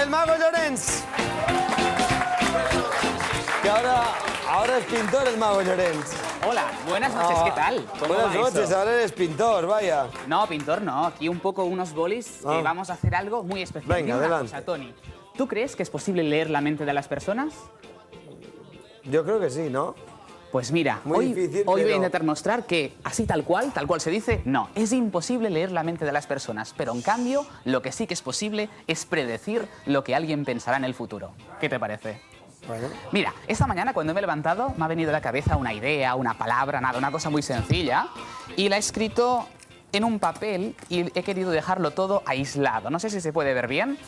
el mago Llorens. Que ahora es pintor el mago Llorens. Hola, buenas noches, ¿qué tal? ¿Cómo Buenas va noches, eso? ahora eres pintor, vaya. No, pintor no, aquí un poco unos bolis que vamos a hacer algo muy especial. Venga, Dime una adelante. cosa, Tony, ¿tú crees que es posible leer la mente de las personas? Yo creo que sí, ¿no? Pues mira, Muy hoy difícil, voy a pero- intentar mostrar que así tal cual se dice, no, es imposible leer la mente de las personas, pero en cambio lo que sí que es posible es predecir lo que alguien pensará en el futuro. ¿Qué te parece? Bueno. Mira, esta mañana cuando me he levantado me ha venido a la cabeza una idea, una palabra, nada, una cosa muy sencilla y la he escrito en un papel y he querido dejarlo todo aislado. No sé si se puede ver bien.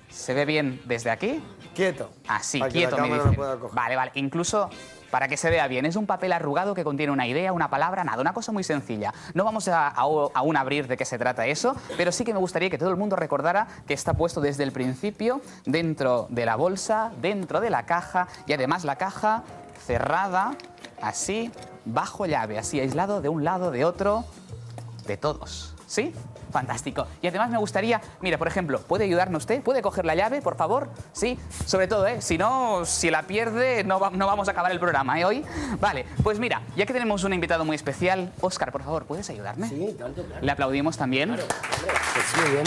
¿Se ve bien desde aquí? Quieto. Así, Para que quieto la me cámara dicen. lo pueda coger. Vale, vale. Incluso para que se vea bien, es un papel arrugado que contiene una idea, una palabra, nada, una cosa muy sencilla. No vamos a aún abrir de qué se trata eso, pero sí que me gustaría que todo el mundo recordara que está puesto desde el principio, dentro de la bolsa, dentro de la caja, y además la caja cerrada, así, bajo llave, así, aislado de un lado, de otro, de todos. ¿Sí? Fantástico. Y además me gustaría, mira, por ejemplo, ¿puede ayudarme usted? ¿Puede coger la llave, por favor? Sí, sobre todo, si no, si la pierde, no vamos a acabar el programa, hoy. Vale, pues mira, ya que tenemos un invitado muy especial, Óscar, por favor, ¿puedes ayudarme? Sí, tanto, claro. Le aplaudimos también. Claro, hombre, pues muy bien.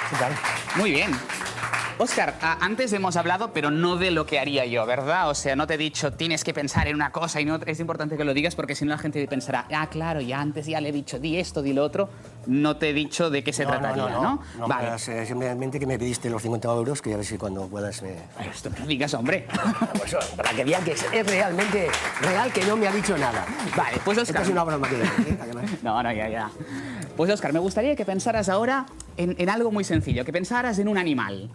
¿Qué tal? Muy bien. Óscar, antes hemos hablado, pero no de lo que haría yo, ¿verdad? O sea, no te he dicho, tienes que pensar en una cosa y no es importante que lo digas porque si no la gente pensará, ah, claro, ya antes ya le he dicho, di esto, di lo otro. No te he dicho de qué se trataría, ¿no? No, Vale. pues, simplemente que me pediste los 50 euros, que ya ves si cuando puedas me... Ay, esto no lo digas, hombre. Pues, para que vean que es realmente real, que no me ha dicho nada. Vale, pues Esta Óscar... es una broma que además. No, ya. Pues Óscar, me gustaría que pensaras ahora en algo muy sencillo, que pensaras en un animal,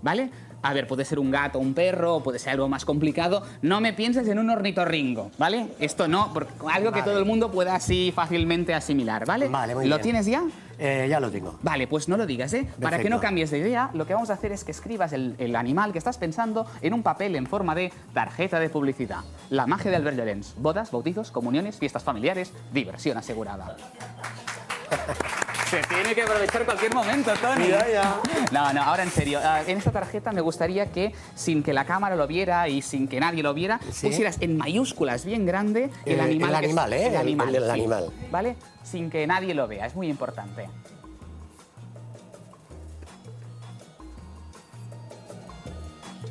¿vale? A ver, puede ser un gato, un perro, puede ser algo más complicado. No me pienses en un ornitorrinco, ¿vale? Esto no, porque algo que Vale. todo el mundo pueda así fácilmente asimilar, ¿vale? Vale, muy ¿Lo bien. tienes ya? Ya lo tengo. Vale, pues no lo digas, ¿eh? Para que Perfecto. no cambies de idea, lo que vamos a hacer es que escribas el animal que estás pensando en un papel en forma de tarjeta de publicidad. La magia de Albert Llorens. Bodas, bautizos, comuniones, fiestas familiares, diversión asegurada. Se tiene que aprovechar cualquier momento, Tony. Ya. No, ahora en serio. En esta tarjeta me gustaría que, sin que la cámara lo viera y sin que nadie lo viera, Sí. pusieras en mayúsculas bien grande el El animal. que es- animal, ¿eh? El animal, El sí. animal. ¿Vale? Sin que nadie lo vea, es muy importante.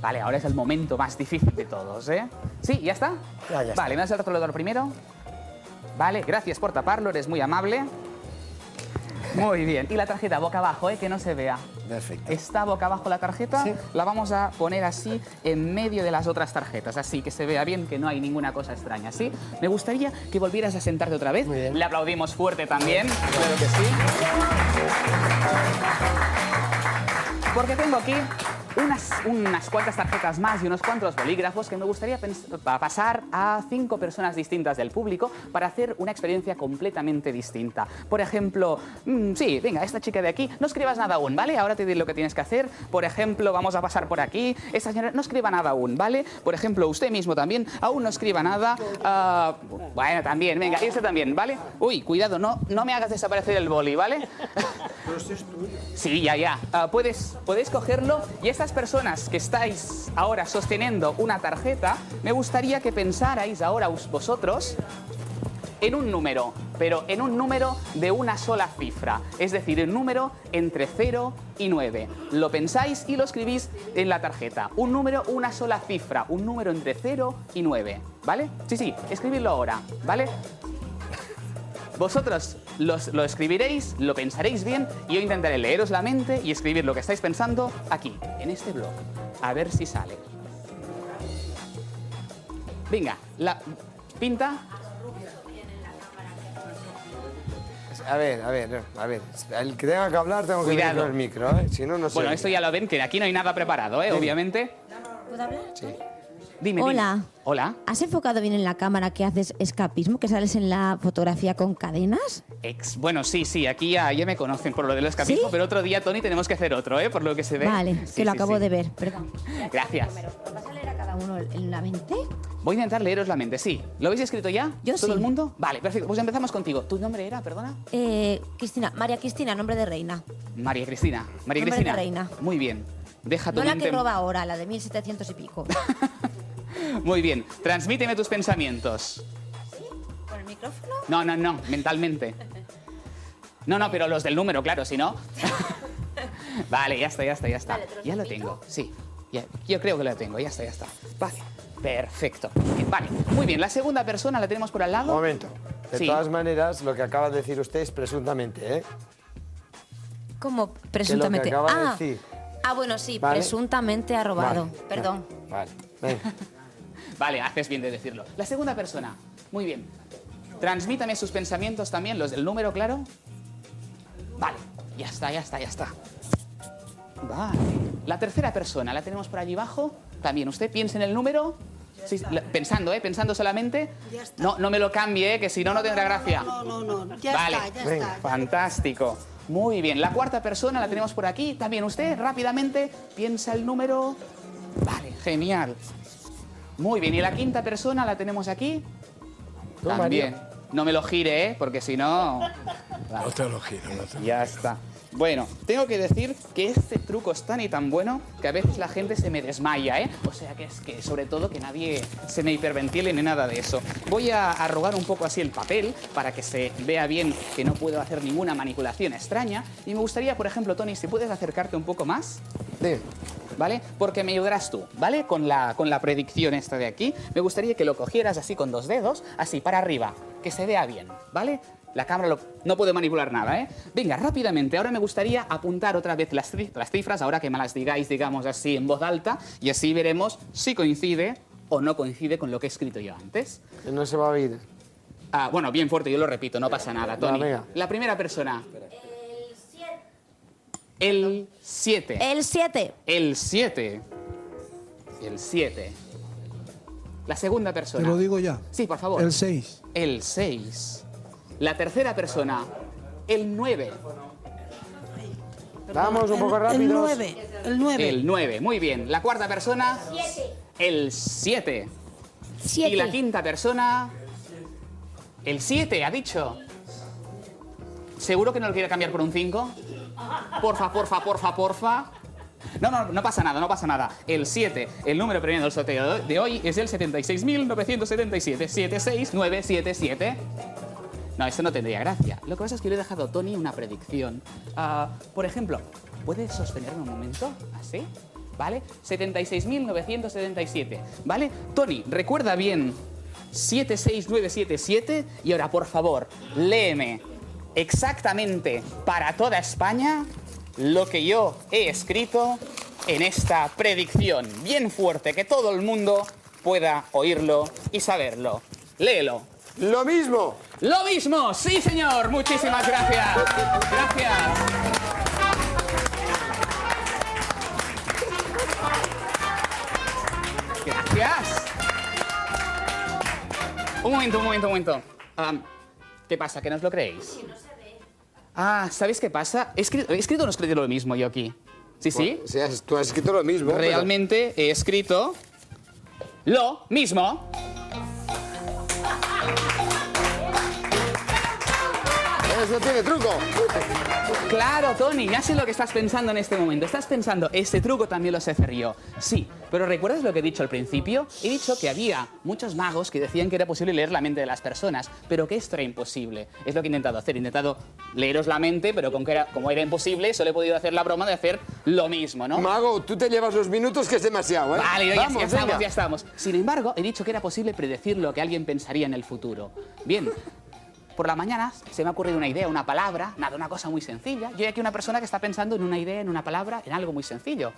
Vale, ahora es el momento más difícil de todos, ¿eh? ¿Sí? ¿Ya está? Ya está. Vale, ¿me das el rotulador primero? Vale, gracias por taparlo, eres muy amable. Muy bien. Y la tarjeta boca abajo, que no se vea. Perfecto. Está boca abajo la tarjeta, Sí. la vamos a poner así en medio de las otras tarjetas, así que se vea bien, que no hay ninguna cosa extraña, ¿sí? Me gustaría que volvieras a sentarte otra vez. Muy bien. Le aplaudimos fuerte también, claro que sí. Porque tengo aquí unas cuantas tarjetas más y unos cuantos bolígrafos que me gustaría pasar a 5 personas distintas del público para hacer una experiencia completamente distinta. Por ejemplo, sí, venga, esta chica de aquí, no escribas nada aún, ¿vale? Ahora te diré lo que tienes que hacer. Por ejemplo, vamos a pasar por aquí. Esta señora, no escriba nada aún, ¿vale? Por ejemplo, usted mismo también, aún no escriba nada. Bueno, también, venga, y este también, ¿vale? Uy, cuidado, no me hagas desaparecer el boli, ¿vale? Pero este es tuyo. Sí, ya. Puedes cogerlo y estas personas que estáis ahora sosteniendo una tarjeta, me gustaría que pensarais ahora vosotros en un número, pero en un número de una sola cifra, es decir, un número entre 0 y 9. Lo pensáis y lo escribís en la tarjeta. Un número, una sola cifra, un número entre 0 y 9, ¿vale? Sí, escribidlo ahora, ¿vale? Vosotros lo escribiréis, lo pensaréis bien y yo intentaré leeros la mente y escribir lo que estáis pensando aquí, en este blog. A ver si sale. Venga, la pinta. A ver. El que tenga que hablar tengo que venir Cuidado. con el micro, ¿eh? Si no, no sé. Bueno, esto ya lo ven, que aquí no hay nada preparado, obviamente. ¿Puedo hablar? Sí. Dime. Hola. Hola. ¿Has enfocado bien en la cámara que haces escapismo, que sales en la fotografía con cadenas? Bueno, sí, aquí ya me conocen por lo del escapismo, ¿Sí? pero otro día, Tony, tenemos que hacer otro, por lo que se ve. Vale, Sí, que lo sí, acabo sí. de ver, perdón. Gracias. ¿Os vas a leer a cada uno en la mente? Voy a intentar leeros la mente, sí. ¿Lo habéis escrito ya? Yo ¿Todo sí. el mundo? Vale, perfecto. Pues empezamos contigo. ¿Tu nombre era, perdona? Cristina, María Cristina, nombre de reina. María Cristina. María Nombre Cristina. de reina. Muy bien. Deja tu No la mente... que roba ahora, la de 1700 y pico. Muy bien, transmíteme tus pensamientos. ¿Con el micrófono? No, mentalmente. No, pero los del número, claro, si no... Vale, ya está. Vale, ¿te los Ya lo repito? tengo, sí. Yo creo que lo tengo, ya está. Vale, perfecto. Vale, muy bien, la segunda persona la tenemos por al lado. Un momento. De Sí. todas maneras, lo que acaba de decir usted es presuntamente, ¿eh? ¿Cómo presuntamente? acaba de decir. Bueno, sí, Vale. presuntamente ha robado. Vale. Perdón. Vale, venga. Vale, haces bien de decirlo. La segunda persona, muy bien. Transmítame sus pensamientos también, los del número, claro. Vale, ya está. Vale. La tercera persona, la tenemos por allí abajo. También, ¿usted piensa en el número? Sí, pensando solamente. Ya está. No me lo cambie, que si no, no tendrá gracia. No. Ya Vale. está, ya Venga. está. Fantástico. Muy bien. La cuarta persona la tenemos por aquí. También usted, rápidamente, piensa el número. Vale, genial. Muy bien. Y la quinta persona la tenemos aquí. Tú, También. María. No me lo gire, ¿eh? Porque si no... No te lo giro, no te lo Ya está. Bueno, tengo que decir que este truco es tan y tan bueno que a veces la gente se me desmaya, ¿eh? O sea que es que, sobre todo, que nadie se me hiperventile ni nada de eso. Voy a arrugar un poco así el papel para que se vea bien que no puedo hacer ninguna manipulación extraña. Y me gustaría, por ejemplo, Tony, si puedes acercarte un poco más, Dime. ¿vale? Porque me ayudarás tú, ¿vale? Con la predicción esta de aquí. Me gustaría que lo cogieras así con 2 dedos, así para arriba, que se vea bien, ¿vale? La cámara no puede manipular nada, ¿eh? Venga, rápidamente. Ahora me gustaría apuntar otra vez las cifras, ahora que me las digáis, digamos así, en voz alta, y así veremos si coincide o no coincide con lo que he escrito yo antes. Que no se va a oír. Bueno, bien fuerte, yo lo repito, no pasa nada, Tony. venga. La primera persona. El 7. El 7. El 7. El 7. La segunda persona. Te lo digo ya. Sí, por favor. El 6. El 6. La tercera persona. El 9. Vamos un poco El rápidos. 9. El 9. El 9. Muy bien. La cuarta persona. El 7. Y la quinta persona. El 7, ha dicho. ¿Seguro que no lo quiere cambiar por un 5? Porfa. No pasa nada. El 7, el número premiado del sorteo de hoy es el 76.977. 76977. No, esto no tendría gracia. Lo que pasa es que le he dejado a Tony una predicción. Por ejemplo, ¿puedes sostenerme un momento? ¿Así? ¿Vale? 76.977. ¿Vale? Tony, recuerda bien 76977 y ahora, por favor, léeme exactamente para toda España lo que yo he escrito en esta predicción. Bien fuerte, que todo el mundo pueda oírlo y saberlo. Léelo. Lo mismo. ¡Lo mismo! ¡Sí, señor! Muchísimas gracias. Gracias. Gracias. Un momento. ¿Qué pasa? ¿Que no os lo creéis? ¿Sabéis qué pasa? ¿He escrito o no he escrito lo mismo yo aquí? ¿Sí? O sea, tú has escrito lo mismo. pero- Realmente he escrito lo mismo. Eso tiene truco. Claro, Tony, ya sé lo que estás pensando en este momento. Estás pensando, este truco también lo sé hacer yo. Sí, pero ¿recuerdas lo que he dicho al principio? He dicho que había muchos magos que decían que era posible leer la mente de las personas, pero que esto era imposible. Es lo que he intentado hacer. He intentado leeros la mente, pero como era imposible, solo he podido hacer la broma de hacer lo mismo, ¿no? Mago, tú te llevas los minutos que es demasiado, ¿eh? Vale, Vamos, venga. ya estamos. Sin embargo, he dicho que era posible predecir lo que alguien pensaría en el futuro. Bien, por la mañana se me ha ocurrido una idea, una palabra, una cosa muy sencilla. Yo hay aquí una persona que está pensando en una idea, en una palabra, en algo muy sencillo.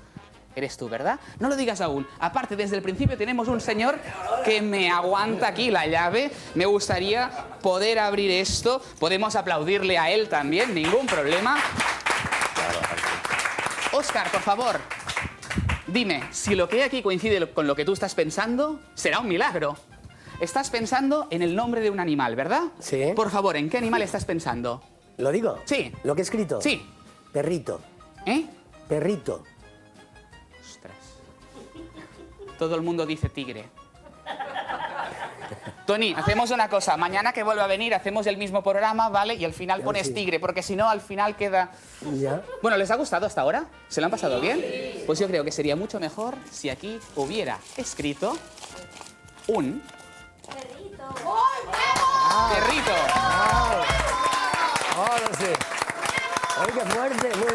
Eres tú, ¿verdad? No lo digas aún. Aparte, desde el principio tenemos un señor que me aguanta aquí la llave. Me gustaría poder abrir esto. Podemos aplaudirle a él también, ningún problema. Óscar, por favor, dime, si lo que hay aquí coincide con lo que tú estás pensando, será un milagro. Estás pensando en el nombre de un animal, ¿verdad? Sí. Por favor, ¿en qué animal estás pensando? ¿Lo digo? Sí. ¿Lo que he escrito? Sí. Perrito. ¿Eh? Perrito. Ostras. Todo el mundo dice tigre. Tony, hacemos una cosa. Mañana que vuelva a venir, hacemos el mismo programa, ¿vale? Y al final pones sí. tigre, porque si no, al final queda... Ya. Bueno, ¿les ha gustado hasta ahora? ¿Se lo han pasado bien? Pues yo creo que sería mucho mejor si aquí hubiera escrito un... Perrito. Ahora sí. Oye, qué fuerte. Muy